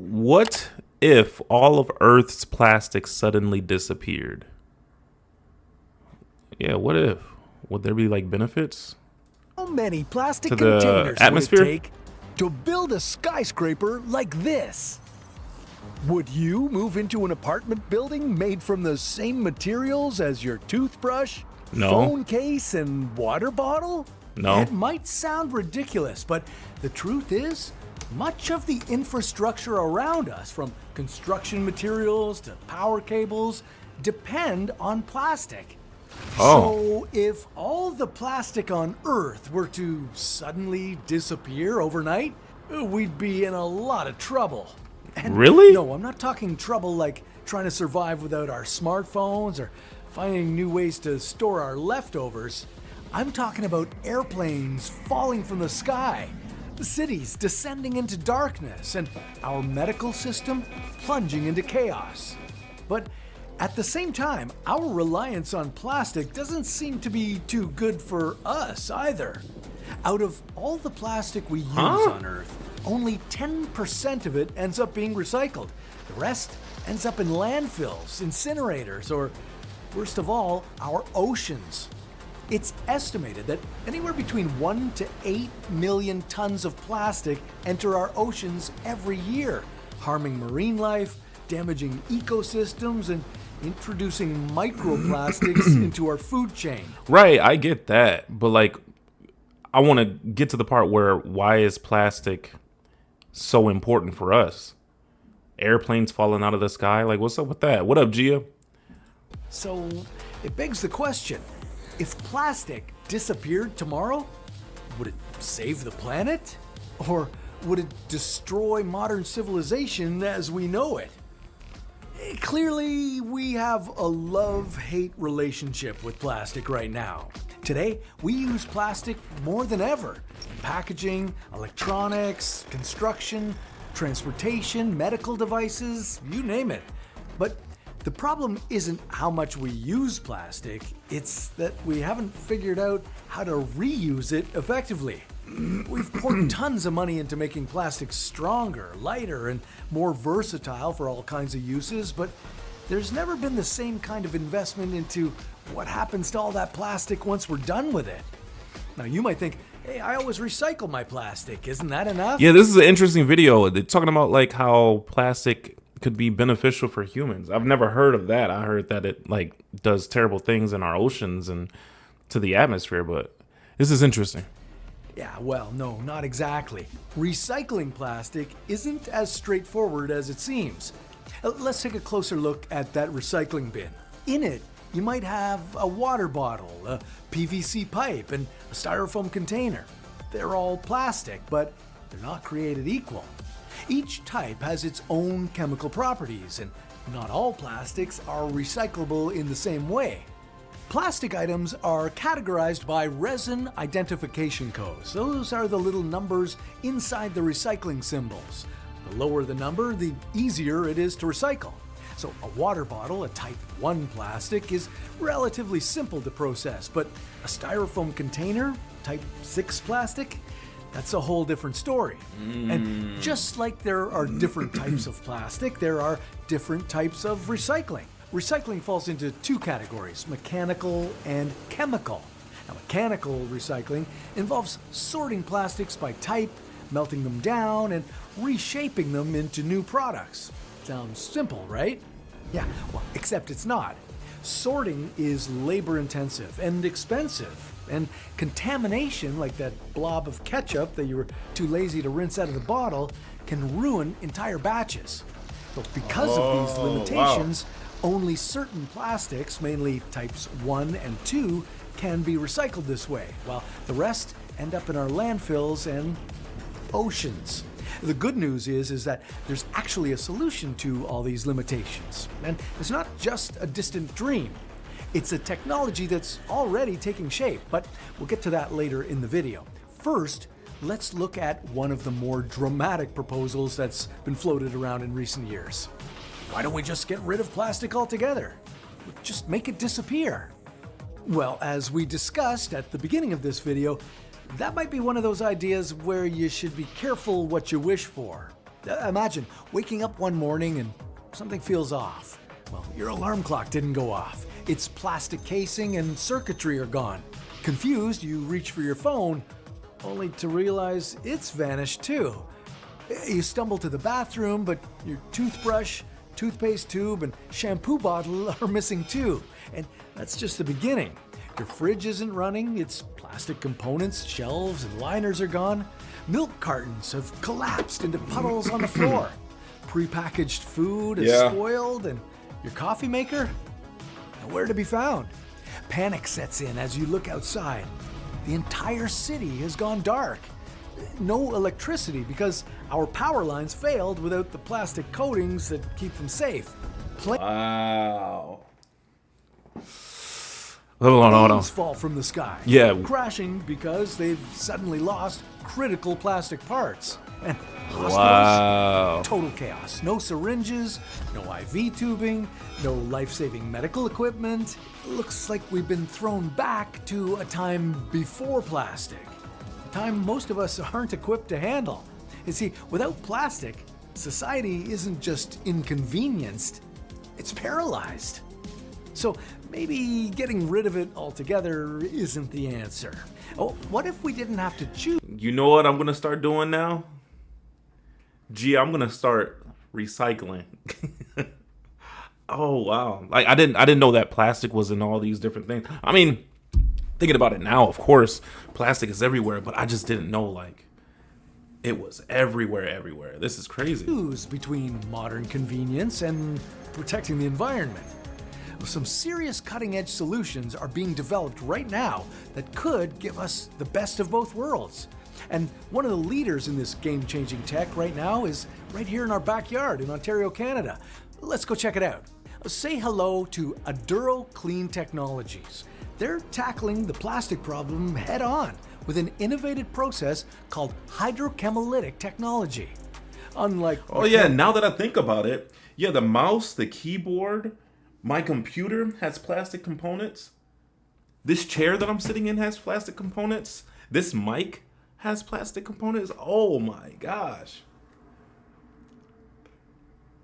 What if all of Earth's plastic suddenly disappeared? Yeah, what if? Would there be like benefits How many plastic to the containers would it atmosphere? take to build a skyscraper like this? Would you move into an apartment building made from the same materials as your toothbrush, No. phone case, and water bottle? No. It might sound ridiculous, but the truth is, much of the infrastructure around us, from construction materials to power cables, depend on plastic. Oh. So, if all the plastic on Earth were to suddenly disappear overnight, we'd be in a lot of trouble. And Really? no, I'm not talking trouble like trying to survive without our smartphones or finding new ways to store our leftovers. I'm talking about airplanes falling from the sky, cities descending into darkness, and our medical system plunging into chaos. But at the same time, our reliance on plastic doesn't seem to be too good for us either. Out of all the plastic we use on Earth, only 10% of it ends up being recycled. The rest ends up in landfills, incinerators, or worst of all, our oceans. It's estimated that anywhere between 1 to 8 million tons of plastic enter our oceans every year, harming marine life, damaging ecosystems, and introducing microplastics into our food chain. Right, I get that. But like I want to get to the part where why is plastic so important for us? Airplanes falling out of the sky? Like what's up with that? What up, Gia? So it begs the question, if plastic disappeared tomorrow, would it save the planet? Or would it destroy modern civilization as we know it? Clearly, we have a love-hate relationship with plastic right now. Today, we use plastic more than ever in packaging, electronics, construction, transportation, medical devices, you name it. But the problem isn't how much we use plastic, it's that we haven't figured out how to reuse it effectively. We've poured tons of money into making plastic stronger, lighter, and more versatile for all kinds of uses, but there's never been the same kind of investment into what happens to all that plastic once we're done with it. Now you might think, hey, I always recycle my plastic, isn't that enough? Yeah, this is an interesting video. They're talking about like how plastic could be beneficial for humans. I've never heard of that. I heard that it like does terrible things in our oceans and to the atmosphere, but this is interesting. Yeah, well, no, not exactly. Recycling plastic isn't as straightforward as it seems. Let's take a closer look at that recycling bin. In it, you might have a water bottle, a PVC pipe, and a styrofoam container. They're all plastic, but they're not created equal. Each type has its own chemical properties, and not all plastics are recyclable in the same way. Plastic items are categorized by resin identification codes. Those are the little numbers inside the recycling symbols. The lower the number, the easier it is to recycle. So a water bottle, a type 1 plastic, is relatively simple to process, but a styrofoam container, type 6 plastic, that's a whole different story. And just like there are different types of plastic, there are different types of recycling. Recycling falls into two categories, mechanical and chemical. Now, mechanical recycling involves sorting plastics by type, melting them down, and reshaping them into new products. Sounds simple, right? Yeah, well, except it's not. Sorting is labor-intensive and expensive, and contamination, like that blob of ketchup that you were too lazy to rinse out of the bottle, can ruin entire batches. So because of these limitations, only certain plastics, mainly types 1 and 2, can be recycled this way, while the rest end up in our landfills and oceans. The good news is that there's actually a solution to all these limitations. And it's not just a distant dream. It's a technology that's already taking shape, but we'll get to that later in the video. First, let's look at one of the more dramatic proposals that's been floated around in recent years. Why don't we just get rid of plastic altogether? Just make it disappear. Well, as we discussed at the beginning of this video, that might be one of those ideas where you should be careful what you wish for. Imagine waking up one morning and something feels off. Well, your alarm clock didn't go off. Its plastic casing and circuitry are gone. Confused, you reach for your phone, only to realize it's vanished too. You stumble to the bathroom, but your toothbrush, toothpaste tube, and shampoo bottle are missing too. And that's just the beginning. Your fridge isn't running, its plastic components, shelves, and liners are gone. Milk cartons have collapsed into puddles on the floor. Prepackaged food is spoiled, and your coffee maker? Nowhere to be found. Panic sets in as you look outside. The entire city has gone dark. No electricity because our power lines failed without the plastic coatings that keep them safe. Wow. Hold on. Planes fall from the sky. Yeah. Crashing because they've suddenly lost critical plastic parts. And hospitals, total chaos. No syringes, no IV tubing, no life-saving medical equipment. Looks like we've been thrown back to a time before plastic. A time most of us aren't equipped to handle. You see, without plastic, society isn't just inconvenienced, it's paralyzed. So maybe getting rid of it altogether isn't the answer. Oh, what if we didn't have to choose? You know what I'm gonna start doing now? I'm gonna start recycling. Oh wow! Like I didn't know that plastic was in all these different things. I mean, thinking about it now, of course, plastic is everywhere, but I just didn't know like it was everywhere. This is crazy. Choose between modern convenience and protecting the environment. Some serious cutting-edge solutions are being developed right now that could give us the best of both worlds. And one of the leaders in this game-changing tech right now is right here in our backyard in Ontario, Canada. Let's go check it out. Say hello to Aduro Clean Technologies. They're tackling the plastic problem head-on with an innovative process called hydrochemolytic technology. Unlike now that I think about it, the mouse, the keyboard, my computer has plastic components. This chair that I'm sitting in has plastic components. This mic has plastic components. Oh my gosh.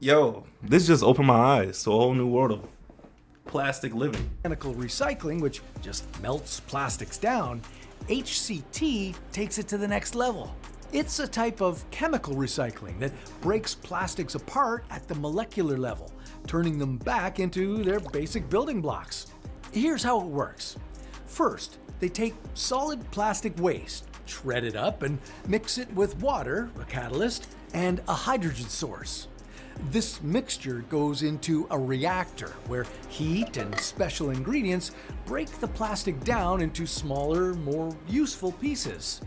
This just opened my eyes to a whole new world of plastic living. Mechanical recycling, which just melts plastics down, HCT takes it to the next level. It's a type of chemical recycling that breaks plastics apart at the molecular level, turning them back into their basic building blocks. Here's how it works. First, they take solid plastic waste, shred it up, and mix it with water, a catalyst, and a hydrogen source. This mixture goes into a reactor where heat and special ingredients break the plastic down into smaller, more useful pieces.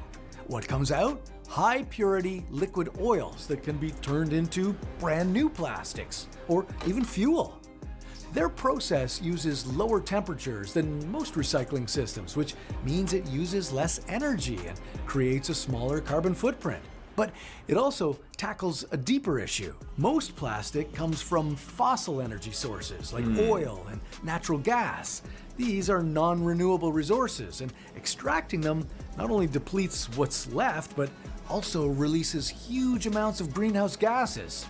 What comes out? High purity liquid oils that can be turned into brand new plastics or even fuel. Their process uses lower temperatures than most recycling systems, which means it uses less energy and creates a smaller carbon footprint. But it also tackles a deeper issue. Most plastic comes from fossil energy sources like oil and natural gas. These are non-renewable resources, and extracting them not only depletes what's left, but also releases huge amounts of greenhouse gases.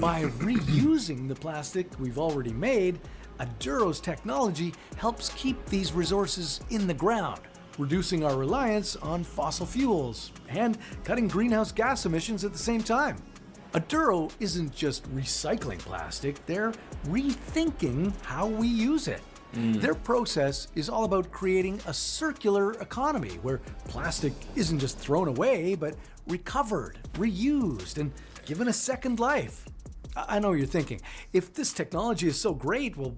By reusing the plastic we've already made, Aduro's technology helps keep these resources in the ground, reducing our reliance on fossil fuels and cutting greenhouse gas emissions at the same time. Aduro isn't just recycling plastic, they're rethinking how we use it. Their process is all about creating a circular economy where plastic isn't just thrown away, but recovered, reused, and given a second life. I know you're thinking, if this technology is so great, well,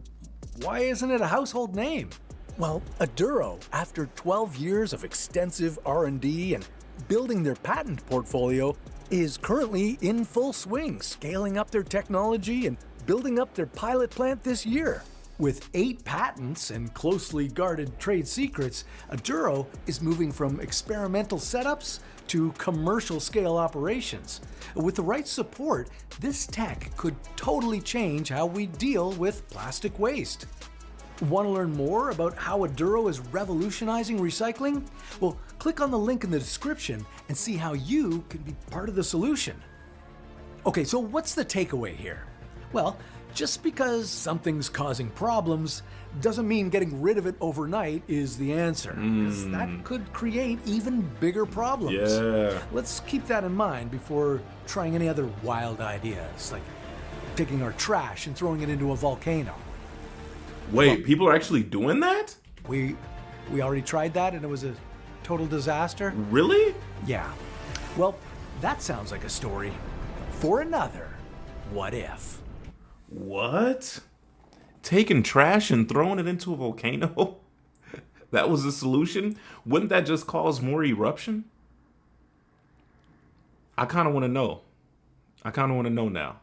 why isn't it a household name? Well, Aduro, after 12 years of extensive R&D and building their patent portfolio, is currently in full swing, scaling up their technology and building up their pilot plant this year. With 8 patents and closely guarded trade secrets, Aduro is moving from experimental setups to commercial scale operations. With the right support, this tech could totally change how we deal with plastic waste. Want to learn more about how Aduro is revolutionizing recycling? Well, click on the link in the description and see how you can be part of the solution. Okay, so what's the takeaway here? Well, just because something's causing problems doesn't mean getting rid of it overnight is the answer, because that could create even bigger problems. Yeah. Let's keep that in mind before trying any other wild ideas, like taking our trash and throwing it into a volcano. Wait, people are actually doing that? We already tried that and it was a total disaster? Really? Yeah. Well, that sounds like a story for another What If. What? Taking trash and throwing it into a volcano? That was the solution? Wouldn't that just cause more eruption? I kind of want to know. I kind of want to know now.